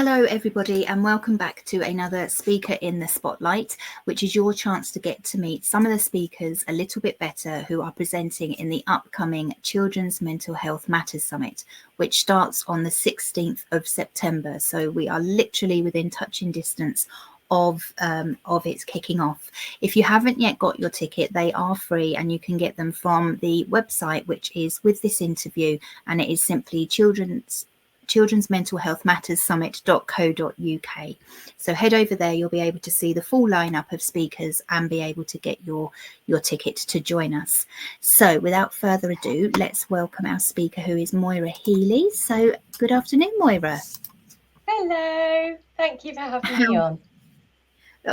Hello everybody, and welcome back to another Speaker in the Spotlight, which is your chance to get to meet some of the speakers a little bit better who are presenting in the upcoming Children's Mental Health Matters Summit, which starts on the 16th of September. So we are literally within touching distance of its kicking off. If you haven't yet got your ticket, they are free and you can get them from the website, which is with this interview, and it is simply Children's Mental Health Matters Summit.co.uk. So head over there, you'll be able to see the full lineup of speakers and be able to get your ticket to join us. So without further ado, let's welcome our speaker, who is Moira Healy. So good afternoon, Moira. Hello, thank you for having me on.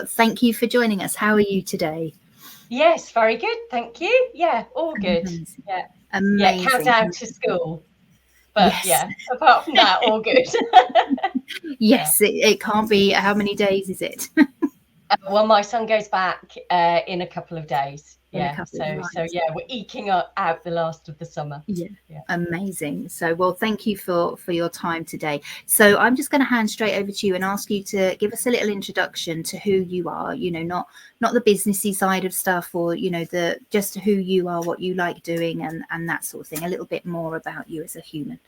Thank you for joining us. How are you today? Yes, very good, thank you. Yeah, all good. Amazing. Yeah, amazing. Yeah, countdown to school. But yes. Yeah, apart from that, all good. Yes, it can't be. How many days is it? Well, my son goes back in a couple of days. Yeah, so yeah, we're eking out the last of the summer. Yeah. Amazing. So, well, thank you for your time today. So I'm just going to hand straight over to you and ask you to give us a little introduction to who you are, you know, not the businessy side of stuff, or, you know, just who you are, what you like doing, and that sort of thing, a little bit more about you as a human.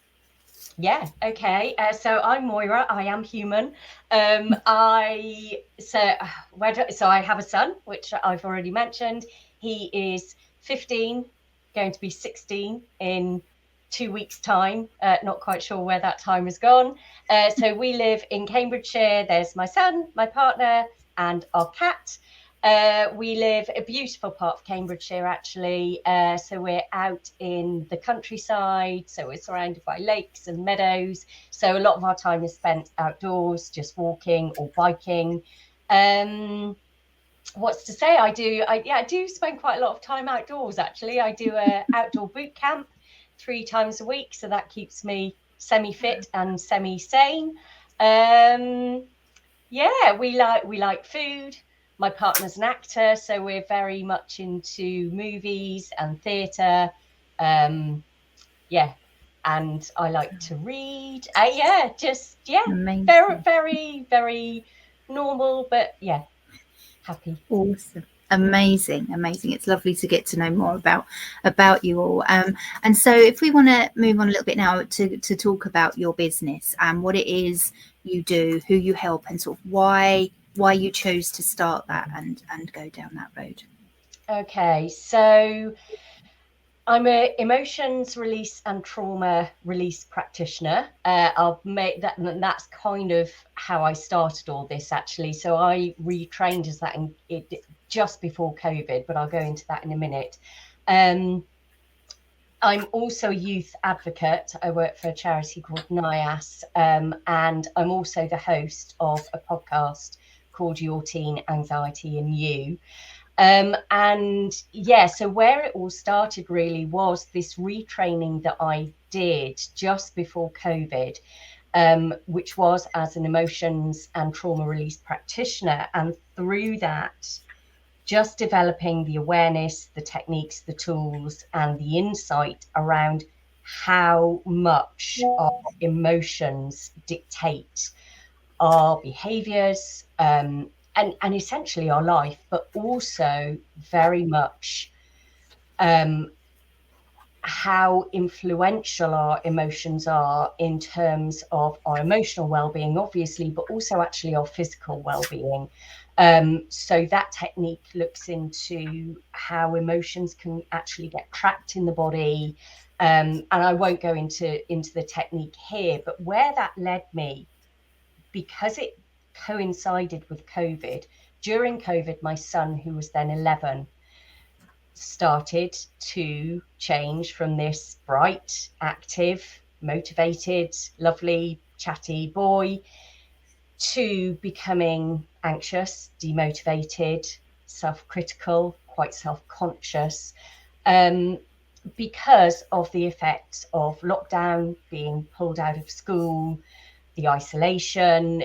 Yeah, okay. So I'm Moira. I am human. I have a son, which I've already mentioned. He is 15, going to be 16 in 2 weeks' time. Not quite sure where that time has gone. So we live in Cambridgeshire. There's my son, my partner, and our cat. We live a beautiful part of Cambridgeshire, actually. So we're out in the countryside. So we're surrounded by lakes and meadows. So a lot of our time is spent outdoors, just walking or biking. What's to say? I do spend quite a lot of time outdoors, actually. I do an outdoor boot camp 3 times a week. So that keeps me semi-fit and semi-sane. We like food. My partner's an actor, so we're very much into movies and theatre. And I like to read. Amazing. Very, very, very normal, but yeah, happy. Awesome. Amazing. It's lovely to get to know more about you all. And so if we want to move on a little bit now to talk about your business and what it is you do, who you help, and sort of why you chose to start that and go down that road. Okay, so I'm an emotions release and trauma release practitioner. I'll make that, and that's kind of how I started all this, actually. So I retrained as that just before COVID, but I'll go into that in a minute. I'm also a youth advocate. I work for a charity called NIAS, and I'm also the host of a podcast called Your Teen Anxiety and You. So where it all started really was this retraining that I did just before COVID, which was as an emotions and trauma release practitioner. And through that, just developing the awareness, the techniques, the tools, and the insight around how much our emotions dictate our behaviors, and essentially our life, but also very much how influential our emotions are in terms of our emotional well-being, obviously, but also actually our physical well-being. So that technique looks into how emotions can actually get trapped in the body. And I won't go into the technique here, but where that led me, because it coincided with COVID, during COVID, my son, who was then 11, started to change from this bright, active, motivated, lovely, chatty boy to becoming anxious, demotivated, self-critical, quite self-conscious, because of the effects of lockdown, being pulled out of school, the isolation,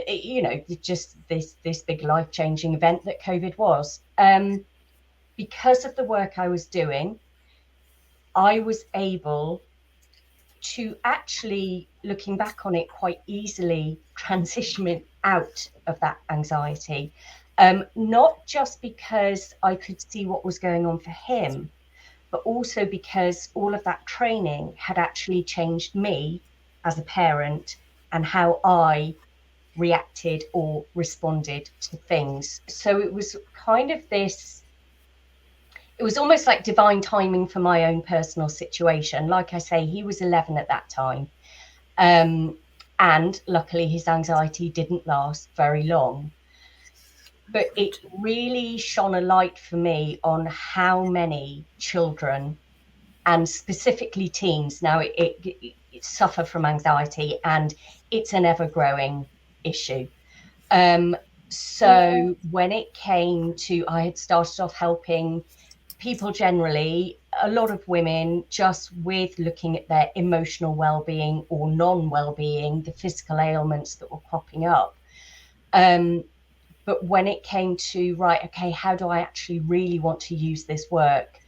just this big life-changing event that COVID was. Because of the work I was doing, I was able to actually, looking back on it, quite easily transition out of that anxiety. Not just because I could see what was going on for him, but also because all of that training had actually changed me as a parent and how I reacted or responded to things. So it was kind of this, it was almost like divine timing for my own personal situation. Like I say, he was 11 at that time. And luckily his anxiety didn't last very long. But it really shone a light for me on how many children, and specifically teens, now it suffer from anxiety, and it's an ever-growing issue. So when it came to, I had started off helping people generally, a lot of women, just with looking at their emotional well-being or non-well-being, the physical ailments that were cropping up. But when it came to, right, okay, how do I actually really want to use this work?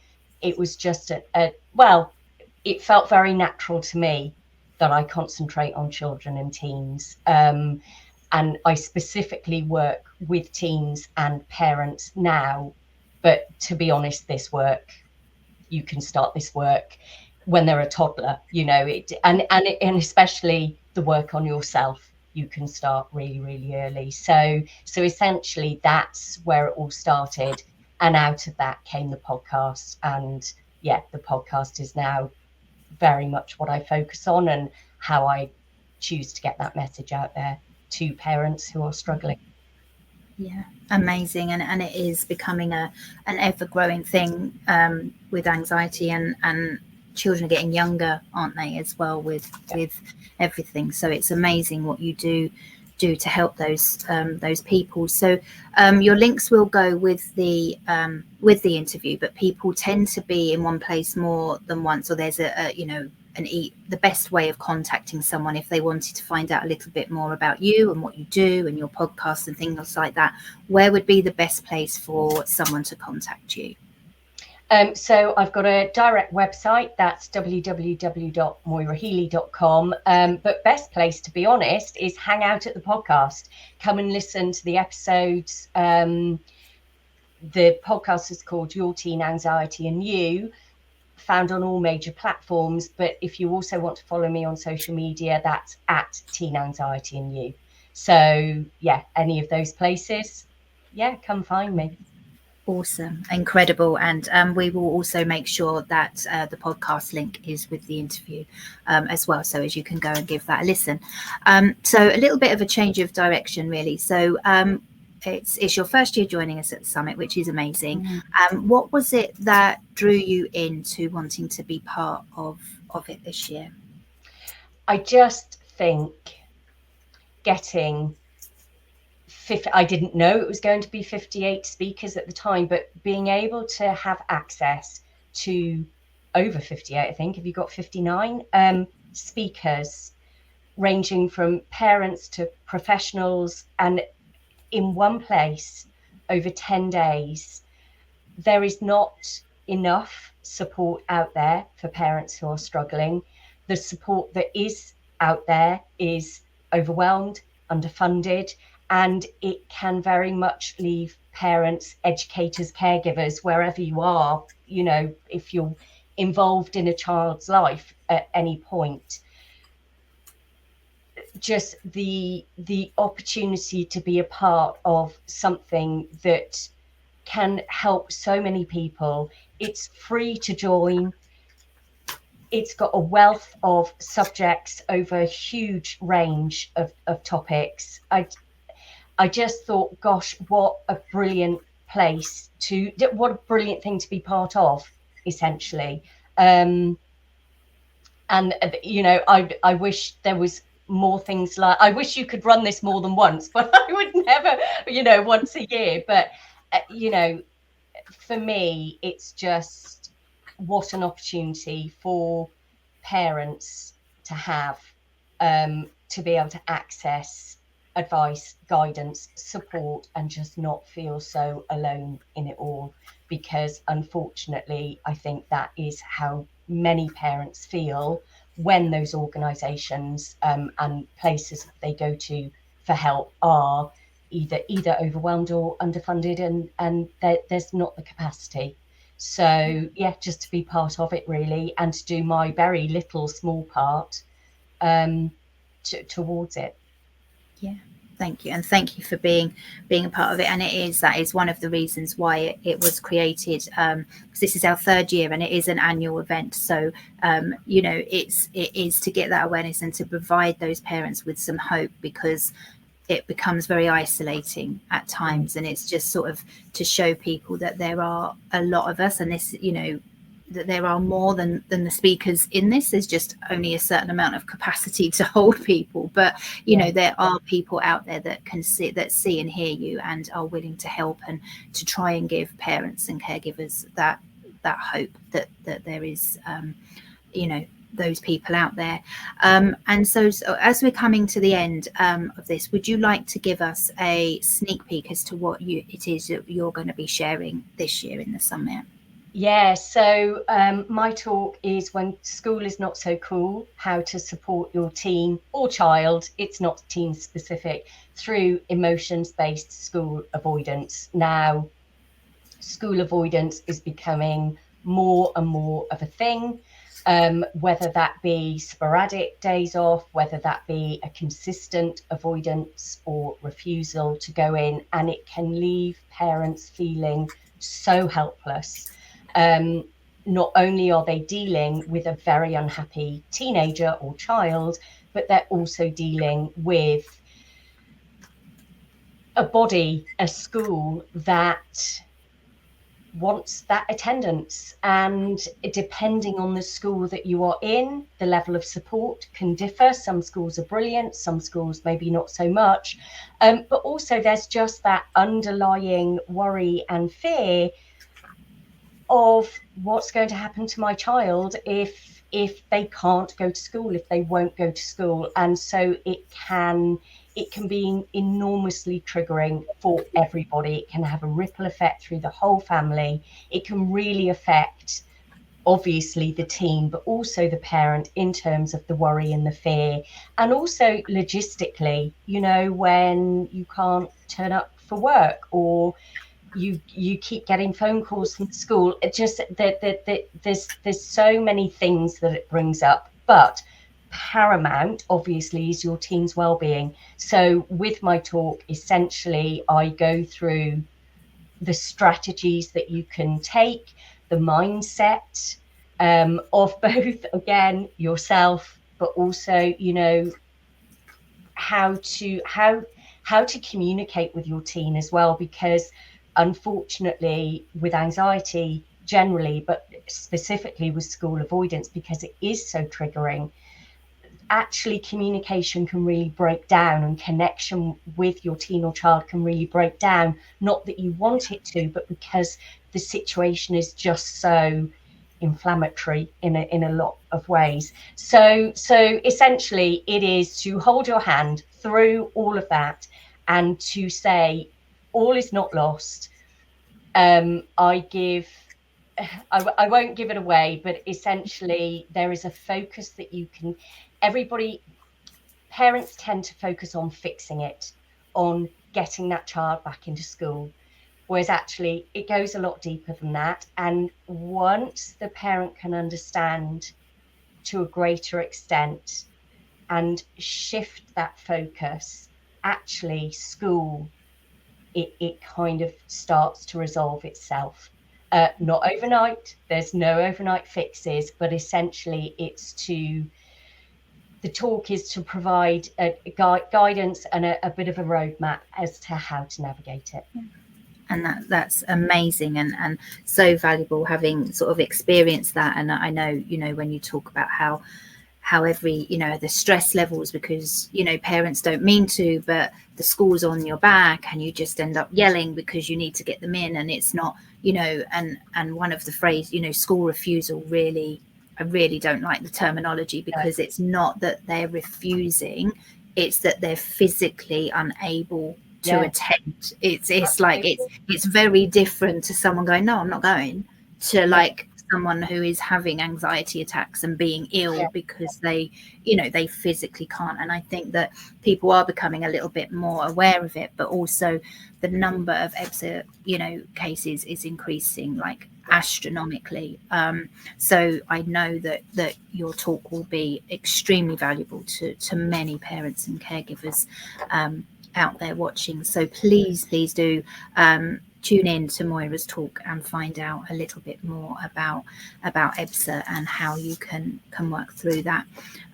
It was just well, it felt very natural to me that I concentrate on children and teens. And I specifically work with teens and parents now. But to be honest, this work, you can start this work when they're a toddler, you know, and especially the work on yourself, you can start really, really early. So essentially that's where it all started. And out of that came the podcast. And yeah, the podcast is now very much what I focus on and how I choose to get that message out there to parents who are struggling. Yeah, amazing, and it is becoming an ever growing thing, with anxiety, and children are getting younger, aren't they, as well, with everything. So it's amazing what you do to help those people. So your links will go with the interview, but people tend to be in one place more than once, or there's the best way of contacting someone if they wanted to find out a little bit more about you and what you do and your podcast and things like that. Where would be the best place for someone to contact you? So I've got a direct website, that's www.moirahealy.com. But best place, to be honest, is hang out at the podcast. Come and listen to the episodes. The podcast is called Your Teen Anxiety and You, found on all major platforms. But if you also want to follow me on social media, that's at Teen Anxiety and You. So yeah, any of those places, yeah, come find me. Awesome, incredible. And we will also make sure that the podcast link is with the interview as well, so as you can go and give that a listen. So a little bit of a change of direction, really. So it's your first year joining us at the summit, which is amazing. What was it that drew you into wanting to be part of it this year? I just think getting 50, I didn't know it was going to be 58 speakers at the time, but being able to have access to over 58, I think, have you got 59 speakers, ranging from parents to professionals, and in one place over 10 days, there is not enough support out there for parents who are struggling. The support that is out there is overwhelmed, underfunded, and it can very much leave parents, educators, caregivers, wherever you are, you know, if you're involved in a child's life at any point, just the opportunity to be a part of something that can help so many people. It's free to join. It's got a wealth of subjects over a huge range of topics. I just thought, gosh, what a brilliant place what a brilliant thing to be part of, essentially. And you know, I wish there was more things like, I wish you could run this more than once, but I would never, you know, once a year. But you know, for me, it's just what an opportunity for parents to have, to be able to access advice, guidance, support, and just not feel so alone in it all. Because unfortunately, I think that is how many parents feel when those organisations and places that they go to for help are either overwhelmed or underfunded, and there's not the capacity. So yeah, just to be part of it really, and to do my very little small part towards it. Yeah, thank you, and thank you for being a part of it. And that is one of the reasons why it was created, because this is our 3rd year and it is an annual event. So you know, it is to get that awareness and to provide those parents with some hope, because it becomes very isolating at times, and it's just sort of to show people that there are a lot of us, and this, you know, that there are more than the speakers in this. There's just only a certain amount of capacity to hold people, but you know, there are people out there that can see and hear you, and are willing to help and to try and give parents and caregivers that hope that there is you know, those people out there. And so as we're coming to the end of this, would you like to give us a sneak peek as to what it is that you're going to be sharing this year in the summit? Yeah, so my talk is When School is Not So Cool, how to support your teen or child, it's not teen specific, through emotions-based school avoidance. Now, school avoidance is becoming more and more of a thing, whether that be sporadic days off, whether that be a consistent avoidance or refusal to go in, and it can leave parents feeling so helpless. Not only are they dealing with a very unhappy teenager or child, but they're also dealing with a body, a school that wants that attendance, and depending on the school that you are in, the level of support can differ. Some schools are brilliant, some schools maybe not so much, but also there's just that underlying worry and fear of what's going to happen to my child if they can't go to school, if they won't go to school. And so it can be enormously triggering for everybody. It can have a ripple effect through the whole family. It can really affect, obviously, the teen, but also the parent, in terms of the worry and the fear. And also logistically, you know, when you can't turn up for work, or you keep getting phone calls from school. It just there's so many things that it brings up, but paramount obviously is your teen's well-being. So with my talk, essentially I go through the strategies that you can take, the mindset of both, again, yourself, but also, you know, how to communicate with your teen as well, because unfortunately with anxiety generally, but specifically with school avoidance, because it is so triggering, actually communication can really break down, and connection with your teen or child can really break down, not that you want it to, but because the situation is just so inflammatory in a lot of ways. So essentially it is to hold your hand through all of that and to say all is not lost. I won't give it away, but essentially there is a focus that you can, parents tend to focus on fixing it, on getting that child back into school, whereas actually it goes a lot deeper than that. And once the parent can understand to a greater extent and shift that focus, actually school, it kind of starts to resolve itself. Not overnight, there's no overnight fixes, but essentially the talk is to provide a guidance and a bit of a roadmap as to how to navigate it. And that's amazing and so valuable, having sort of experienced that. And I know, you know, when you talk about how every, you know, the stress levels, because, you know, parents don't mean to, but the school's on your back and you just end up yelling because you need to get them in, and it's not, you know, and one of the phrase, you know, school refusal, really, I really don't like the terminology, because it's not that they're refusing, it's that they're physically unable to attend. It's like it's very different to someone going, no, I'm not going, to like someone who is having anxiety attacks and being ill Yeah. because they, you know, they physically can't. And I think that people are becoming a little bit more aware of it, but also the number of EBSA, you know, cases is increasing like astronomically. So I know that your talk will be extremely valuable to many parents and caregivers out there watching. So please do tune in to Moira's talk and find out a little bit more about EBSA and how you can work through that.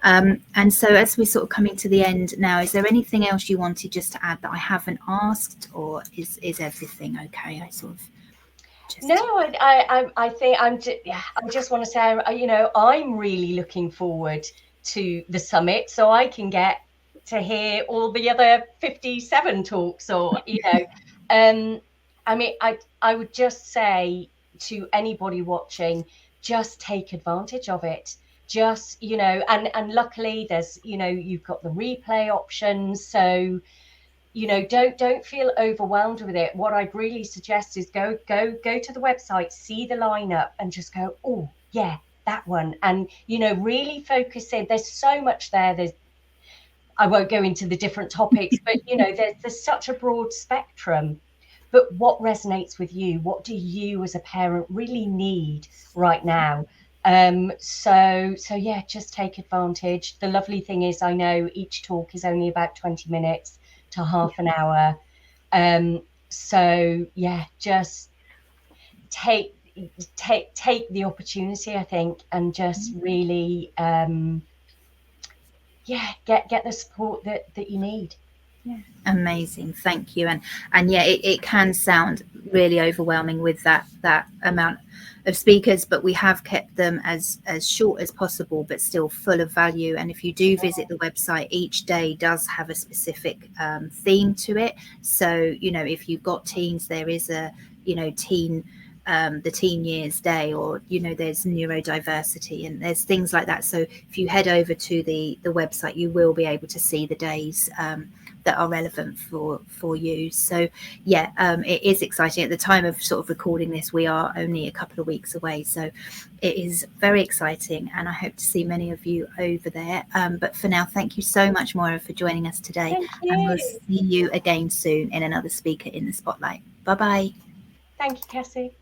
And so as we're sort of coming to the end now, is there anything else you wanted just to add that I haven't asked, or is everything okay? I sort of just... No, I think I just want to say, you know, I'm really looking forward to the summit so I can get to hear all the other 57 talks, or, you know, I mean, I would just say to anybody watching, just take advantage of it. Just, you know, and luckily there's, you know, you've got the replay options, so, you know, don't feel overwhelmed with it. What I'd really suggest is go to the website, see the lineup, and just go, oh yeah, that one. And, you know, really focus in. There's so much there. I won't go into the different topics, but, you know, there's such a broad spectrum. But what resonates with you? What do you as a parent really need right now? So yeah, just take advantage. The lovely thing is, I know each talk is only about 20 minutes to half an hour. So yeah, just take the opportunity, I think, and just really get the support that you need. Yeah, amazing, thank you. And yeah, it can sound really overwhelming with that amount of speakers, but we have kept them as short as possible, but still full of value. And if you do visit the website, each day does have a specific theme to it. So, you know, if you've got teens, there is a, you know, the teen years day, or, you know, there's neurodiversity and there's things like that. So if you head over to the website, you will be able to see the days that are relevant for you. So yeah, it is exciting. At the time of sort of recording this, we are only a couple of weeks away, so it is very exciting, and I hope to see many of you over there. But for now, thank you so much, Moira, for joining us today. Thank you. And we'll see you again soon in another Speaker in the Spotlight. Bye bye. Thank you, Cassie.